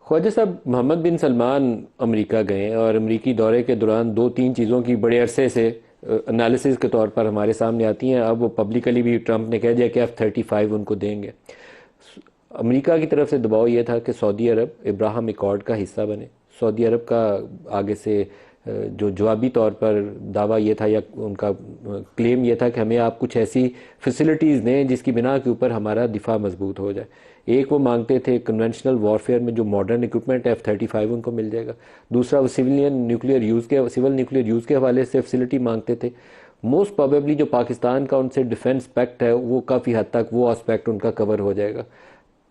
خواجہ صاحب، محمد بن سلمان امریکہ گئے اور امریکی دورے کے دوران دو تین چیزوں کی بڑے عرصے سے انالیسز کے طور پر ہمارے سامنے آتی ہیں. اب وہ پبلکلی بھی ٹرمپ نے کہہ دیا کہ F-35 ان کو دیں گے. امریکہ کی طرف سے دباؤ یہ تھا کہ سعودی عرب ابراہم ایکارڈ کا حصہ بنے. سعودی عرب کا آگے سے جو جوابی طور پر دعویٰ یہ تھا یا ان کا کلیم یہ تھا کہ ہمیں آپ کچھ ایسی فیسلٹیز دیں جس کی بنا کے اوپر ہمارا دفاع مضبوط ہو جائے. ایک وہ مانگتے تھے کنونشنل وارفیئر میں جو ماڈرن اکوپمنٹ F-35 ان کو مل جائے گا. دوسرا وہ سول نیوکلیئر یوز کے حوالے سے فیسلٹی مانگتے تھے. موسٹ پروبیبلی جو پاکستان کا ان سے ڈیفنس پیکٹ ہے وہ کافی حد تک وہ اسپیکٹ ان کا کور ہو جائے گا.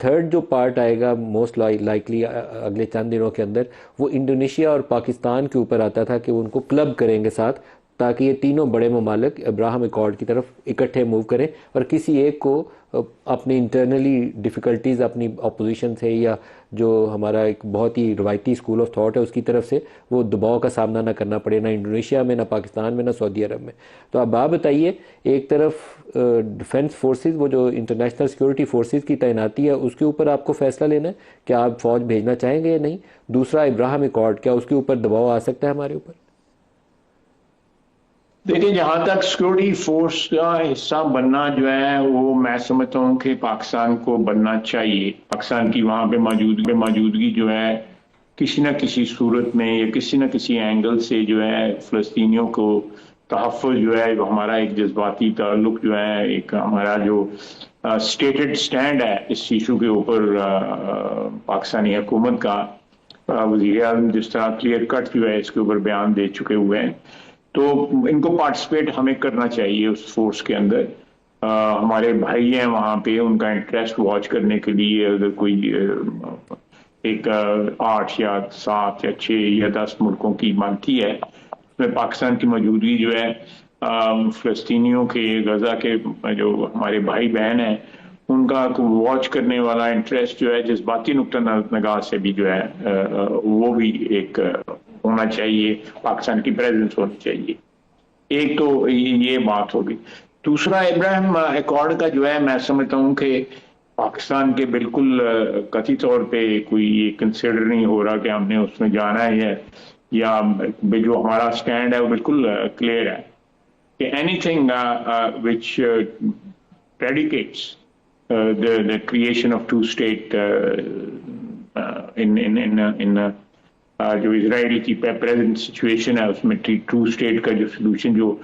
تھرڈ جو پارٹ آئے گا موسٹ لائکلی اگلے چند دنوں کے اندر، وہ انڈونیشیا اور پاکستان کے اوپر آتا تھا کہ وہ ان کو کلب کریں گے ساتھ، تاکہ یہ تینوں بڑے ممالک ابراہم ایکارڈ کی طرف اکٹھے موو کریں اور کسی ایک کو اپنی انٹرنلی ڈیفیکلٹیز اپنی اپوزیشن سے یا جو ہمارا ایک بہت ہی روایتی اسکول آف تھاٹ ہے اس کی طرف سے وہ دباؤ کا سامنا نہ کرنا پڑے، نہ انڈونیشیا میں، نہ پاکستان میں، نہ سعودی عرب میں. تو اب آپ بتائیے، ایک طرف ڈیفنس فورسز، وہ جو انٹرنیشنل سیکورٹی فورسز کی تعیناتی ہے، اس کے اوپر آپ کو فیصلہ لینا ہے کہ آپ فوج بھیجنا چاہیں گے یا نہیں. دوسرا ابراہم ایکارڈ، کیا اس کے اوپر دباؤ آ سکتا ہے ہمارے اوپر؟ دیکھیں، جہاں تک سیکورٹی فورس کا حصہ بننا جو ہے وہ میں سمجھتا ہوں کہ پاکستان کو بننا چاہیے. پاکستان کی وہاں پہ موجودگی جو ہے کسی نہ کسی صورت میں یا کسی نہ کسی اینگل سے جو ہے فلسطینیوں کو تحفظ جو ہے، ہمارا ایک جذباتی تعلق جو ہے، ایک ہمارا جو اسٹیٹڈ سٹینڈ ہے اس ایشو کے اوپر پاکستانی حکومت کا، وزیر اعظم جس طرح کلیئر کٹ جو ہے اس کے اوپر بیان دے چکے ہوئے ہیں، تو ان کو پارٹیسپیٹ ہمیں کرنا چاہیے اس فورس کے اندر. ہمارے بھائی ہیں وہاں پہ، ان کا انٹرسٹ واچ کرنے کے لیے اگر کوئی ایک 8 یا 7 یا 6 یا 10 ملکوں کی بنتی ہے، اس میں پاکستان کی موجودگی جو ہے فلسطینیوں کے، غزہ کے جو ہمارے بھائی بہن ہیں ان کا واچ کرنے والا انٹرسٹ جو ہے جذباتی نقطہ نگاہ سے بھی جو ہے وہ بھی ایک ہونا چاہیے، پاکستان کی پریزنس ہونی چاہیے. ایک تو یہ بات ہوگی. دوسرا، ابراہیم ایکارڈ کا جو ہے میں سمجھتا ہوں کہ پاکستان کے بالکل قطعی طور پہ کوئی یہ کنسیڈر نہیں ہو رہا کہ ہم نے اس میں جانا ہے، یا جو ہمارا سٹینڈ ہے وہ بالکل کلیئر ہے کہ any thing which predicates the creation of two state in جو اسرائیل کی پریزنٹ سچویشن ہے اس میں ٹرو اسٹیٹ کا جو سلوشن جو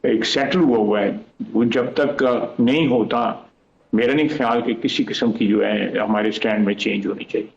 ایک سیٹل ہوا ہے وہ جب تک نہیں ہوتا، میرا نہیں خیال کہ کسی قسم کی جو ہے ہمارے سٹینڈ میں چینج ہونی چاہیے.